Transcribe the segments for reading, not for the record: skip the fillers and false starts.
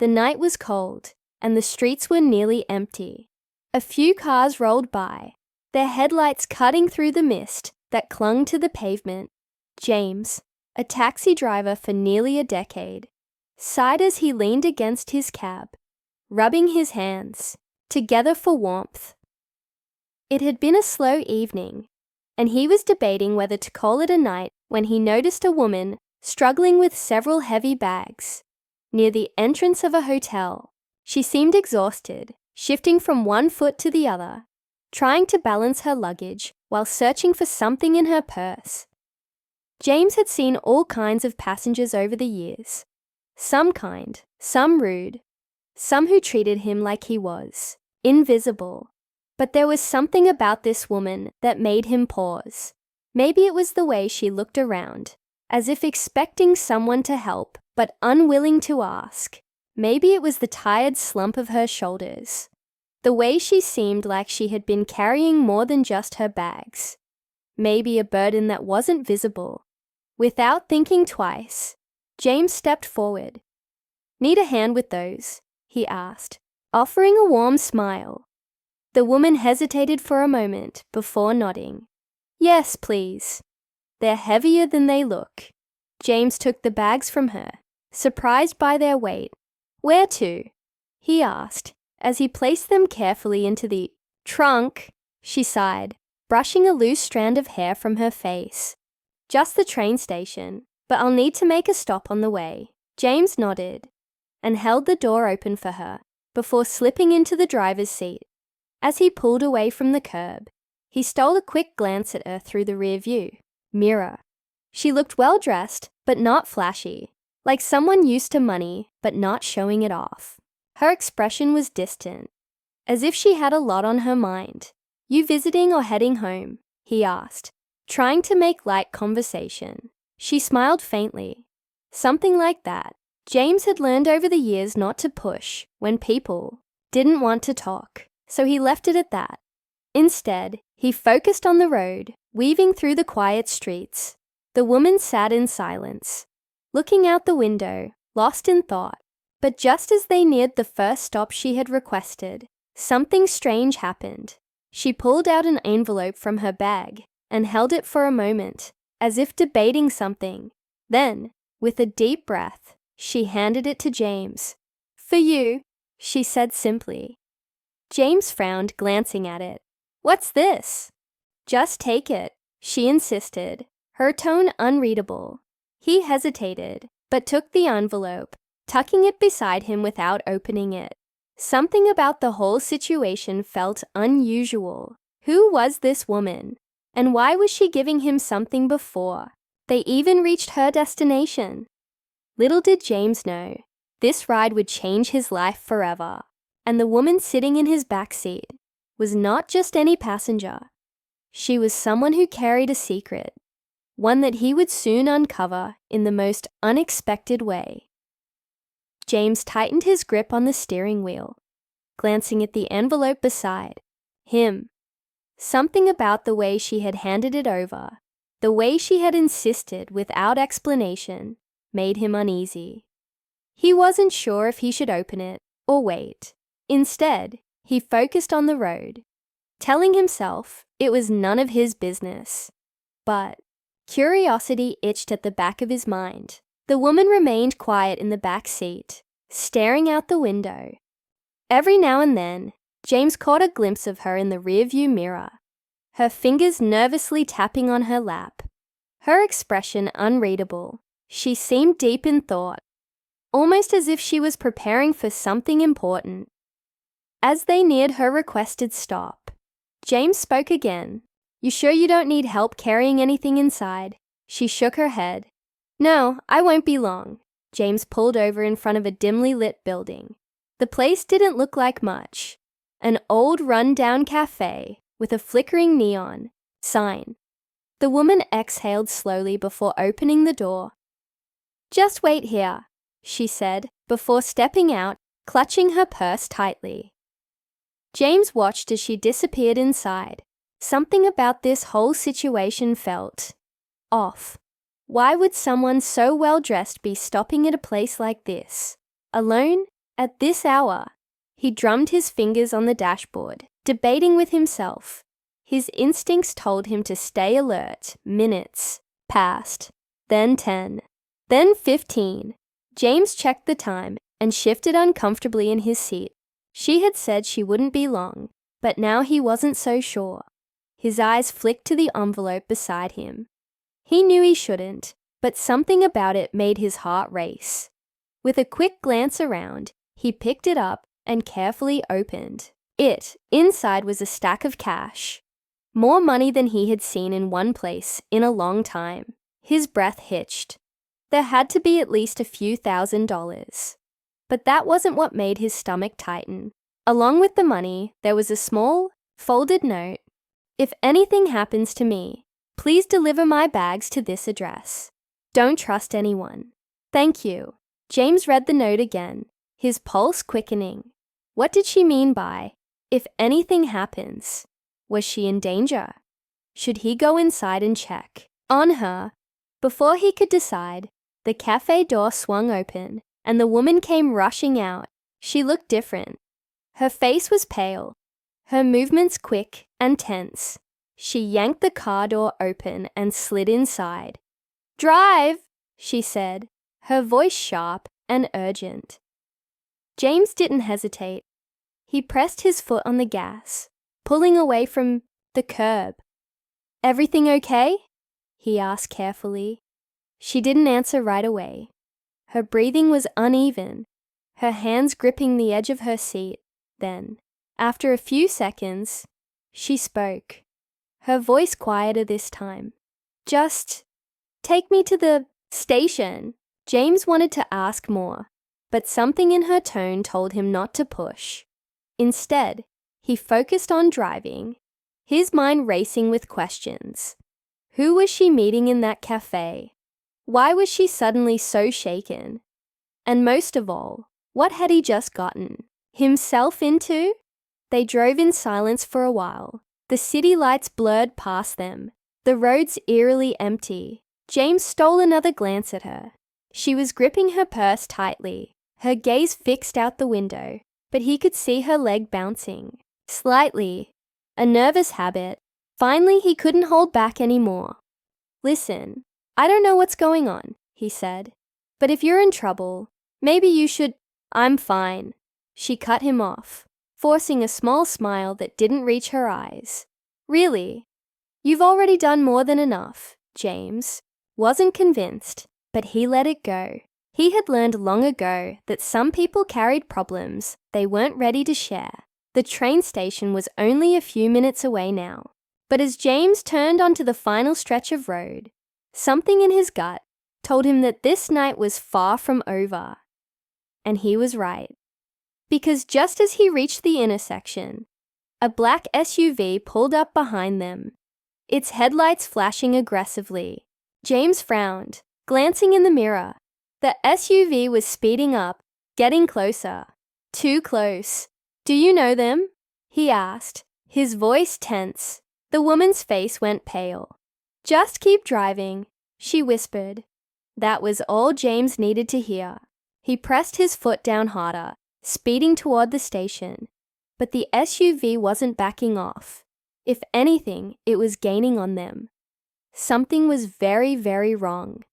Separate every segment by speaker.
Speaker 1: The night was cold, and the streets were nearly empty. A few cars rolled by, their headlights cutting through the mist that clung to the pavement. James, a taxi driver for nearly a decade, sighed as he leaned against his cab, rubbing his hands together for warmth. It had been a slow evening, and he was debating whether to call it a night when he noticed a woman struggling with several heavy bags. Near the entrance of a hotel, she seemed exhausted, shifting from one foot to the other, trying to balance her luggage while searching for something in her purse. James had seen all kinds of passengers over the years. Some kind, some rude, some who treated him like he was invisible. But there was something about this woman that made him pause. Maybe it was the way she looked around, as if expecting someone to help, but unwilling to ask. Maybe it was the tired slump of her shoulders. The way she seemed like she had been carrying more than just her bags. Maybe a burden that wasn't visible. Without thinking twice, James stepped forward. "Need a hand with those?" he asked, offering a warm smile. The woman hesitated for a moment before nodding. "Yes, please." "They're heavier than they look." James took the bags from her, surprised by their weight. "Where to?" he asked, as he placed them carefully into the trunk. She sighed, brushing a loose strand of hair from her face. "Just the train station, but I'll need to make a stop on the way." James nodded and held the door open for her before slipping into the driver's seat. As he pulled away from the curb, he stole a quick glance at her through the rear-view mirror. She looked well-dressed, but not flashy, like someone used to money, but not showing it off. Her expression was distant, as if she had a lot on her mind. "You visiting or heading home?" he asked, trying to make light conversation. She smiled faintly. Something like that. James had learned over the years not to push when people didn't want to talk, so he left it at that. Instead, he focused on the road, weaving through the quiet streets. The woman sat in silence, looking out the window, lost in thought. But just as they neared the first stop she had requested, something strange happened. She pulled out an envelope from her bag and held it for a moment, as if debating something. Then, with a deep breath, she handed it to James. "For you," she said simply. James frowned, glancing at it. "What's this?" "Just take it," she insisted, her tone unreadable. He hesitated, but took the envelope, tucking it beside him without opening it. Something about the whole situation felt unusual. Who was this woman? And why was she giving him something before they even reached her destination? Little did James know, this ride would change his life forever. And the woman sitting in his backseat was not just any passenger. She was someone who carried a secret, one that he would soon uncover in the most unexpected way. James tightened his grip on the steering wheel, glancing at the envelope beside him. Something about the way she had handed it over, the way she had insisted without explanation, made him uneasy. He wasn't sure if he should open it or wait. Instead, he focused on the road, telling himself it was none of his business. But curiosity itched at the back of his mind. The woman remained quiet in the back seat, staring out the window. Every now and then, James caught a glimpse of her in the rearview mirror, her fingers nervously tapping on her lap. Her expression unreadable. She seemed deep in thought, almost as if she was preparing for something important. As they neared her requested stop, James spoke again. "You sure you don't need help carrying anything inside?" She shook her head. "No, I won't be long." James pulled over in front of a dimly lit building. The place didn't look like much. An old run-down cafe with a flickering neon sign. The woman exhaled slowly before opening the door. "Just wait here," she said, before stepping out, clutching her purse tightly. James watched as she disappeared inside. Something about this whole situation felt off. Why would someone so well-dressed be stopping at a place like this? Alone? At this hour, he drummed his fingers on the dashboard, debating with himself. His instincts told him to stay alert. Minutes passed, then 10, then 15. James checked the time and shifted uncomfortably in his seat. She had said she wouldn't be long, but now he wasn't so sure. His eyes flicked to the envelope beside him. He knew he shouldn't, but something about it made his heart race. With a quick glance around, he picked it up and carefully opened. Inside was a stack of cash. More money than he had seen in one place in a long time. His breath hitched. There had to be at least a few $1,000s. But that wasn't what made his stomach tighten. Along with the money, there was a small, folded note. If anything happens to me, please deliver my bags to this address. Don't trust anyone. Thank you. James read the note again, his pulse quickening. What did she mean by, if anything happens? Was she in danger? Should he go inside and check on her? Before he could decide, the cafe door swung open and the woman came rushing out. She looked different. Her face was pale, her movements quick and tense. She yanked the car door open and slid inside. "Drive," she said, her voice sharp and urgent. James didn't hesitate. He pressed his foot on the gas, pulling away from the curb. "Everything okay?" he asked carefully. She didn't answer right away. Her breathing was uneven, her hands gripping the edge of her seat. Then, after a few seconds, she spoke, her voice quieter this time. "Just take me to the station." James wanted to ask more, but something in her tone told him not to push. Instead, he focused on driving, his mind racing with questions. Who was she meeting in that cafe? Why was she suddenly so shaken? And most of all, what had he just gotten himself into? They drove in silence for a while. The city lights blurred past them, the roads eerily empty. James stole another glance at her. She was gripping her purse tightly, her gaze fixed out the window, but he could see her leg bouncing. Slightly. A nervous habit. Finally, he couldn't hold back anymore. "Listen, I don't know what's going on," he said, "but if you're in trouble, maybe you should—" "I'm fine." She cut him off, forcing a small smile that didn't reach her eyes. "Really? You've already done more than enough." James wasn't convinced, but he let it go. He had learned long ago that some people carried problems they weren't ready to share. The train station was only a few minutes away now. But as James turned onto the final stretch of road, something in his gut told him that this night was far from over. And he was right. Because just as he reached the intersection, a black SUV pulled up behind them, its headlights flashing aggressively. James frowned, glancing in the mirror. The SUV was speeding up, getting closer. Too close. "Do you know them?" he asked, his voice tense. The woman's face went pale. "Just keep driving," she whispered. That was all James needed to hear. He pressed his foot down harder, speeding toward the station. But the SUV wasn't backing off. If anything, it was gaining on them. Something was very, very wrong.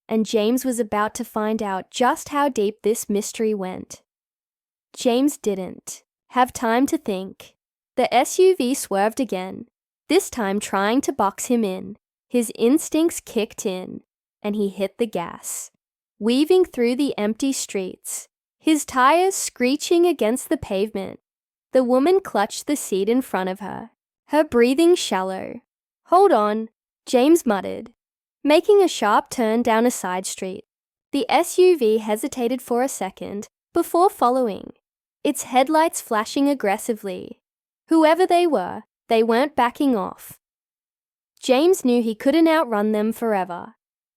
Speaker 1: And James was about to find out just how deep this mystery went. James didn't have time to think. The SUV swerved again, this time trying to box him in. His instincts kicked in, and he hit the gas, weaving through the empty streets, his tires screeching against the pavement. The woman clutched the seat in front of her, her breathing shallow. "Hold on," James muttered, making a sharp turn down a side street. The SUV hesitated for a second before following, its headlights flashing aggressively. Whoever they were, they weren't backing off. James knew he couldn't outrun them forever.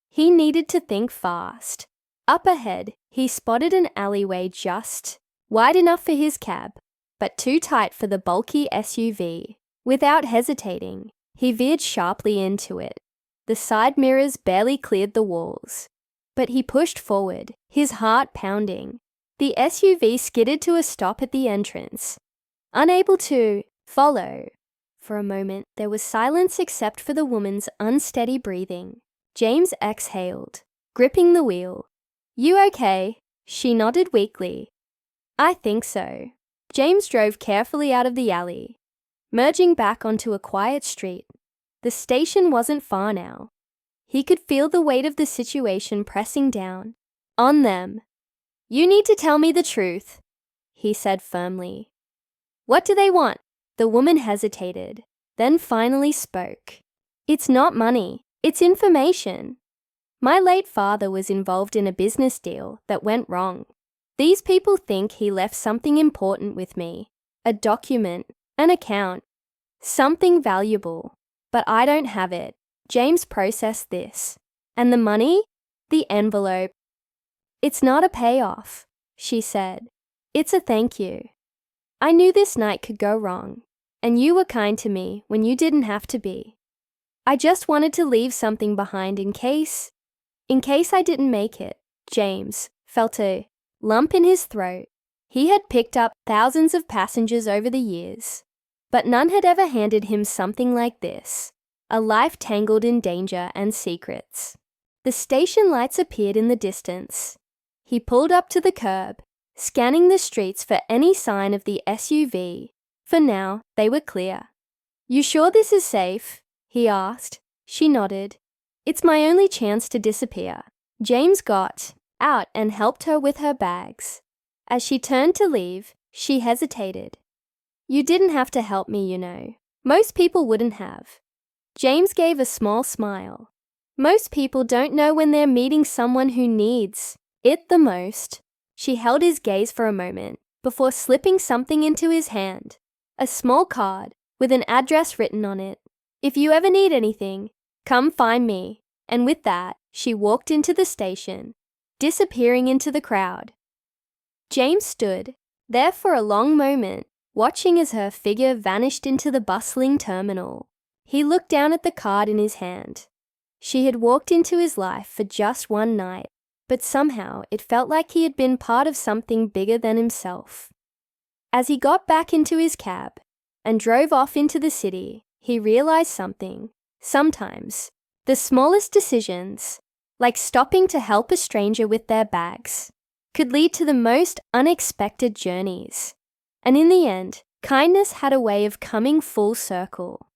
Speaker 1: He needed to think fast. Up ahead, he spotted an alleyway just wide enough for his cab, but too tight for the bulky SUV. Without hesitating, he veered sharply into it. The side mirrors barely cleared the walls. But he pushed forward, his heart pounding. The SUV skidded to a stop at the entrance. Unable to follow. For a moment, there was silence except for the woman's unsteady breathing. James exhaled, gripping the wheel. "You okay?" She nodded weakly. "I think so." James drove carefully out of the alley, merging back onto a quiet street. The station wasn't far now. He could feel the weight of the situation pressing down on them. "You need to tell me the truth," he said firmly. "What do they want?" The woman hesitated, then finally spoke. "It's not money, it's information. My late father was involved in a business deal that went wrong. These people think he left something important with me, a document, an account, something valuable, but I don't have it." James processed this. "And the money? The envelope." "It's not a payoff," she said. "It's a thank you. I knew this night could go wrong, and you were kind to me when you didn't have to be. I just wanted to leave something behind in case I didn't make it." James felt a lump in his throat. He had picked up thousands of passengers over the years, but none had ever handed him something like this, a life tangled in danger and secrets. The station lights appeared in the distance. He pulled up to the curb, scanning the streets for any sign of the SUV. For now, they were clear. "You sure this is safe?" he asked. She nodded. "It's my only chance to disappear." James got out and helped her with her bags. As she turned to leave, she hesitated. "You didn't have to help me, you know. Most people wouldn't have." James gave a small smile. "Most people don't know when they're meeting someone who needs it the most." She held his gaze for a moment before slipping something into his hand. A small card with an address written on it. "If you ever need anything, come find me." And with that, she walked into the station, disappearing into the crowd. James stood there for a long moment, watching as her figure vanished into the bustling terminal. He looked down at the card in his hand. She had walked into his life for just one night, but somehow it felt like he had been part of something bigger than himself. As he got back into his cab and drove off into the city, he realized something. Sometimes, the smallest decisions, like stopping to help a stranger with their bags, could lead to the most unexpected journeys. And in the end, kindness had a way of coming full circle.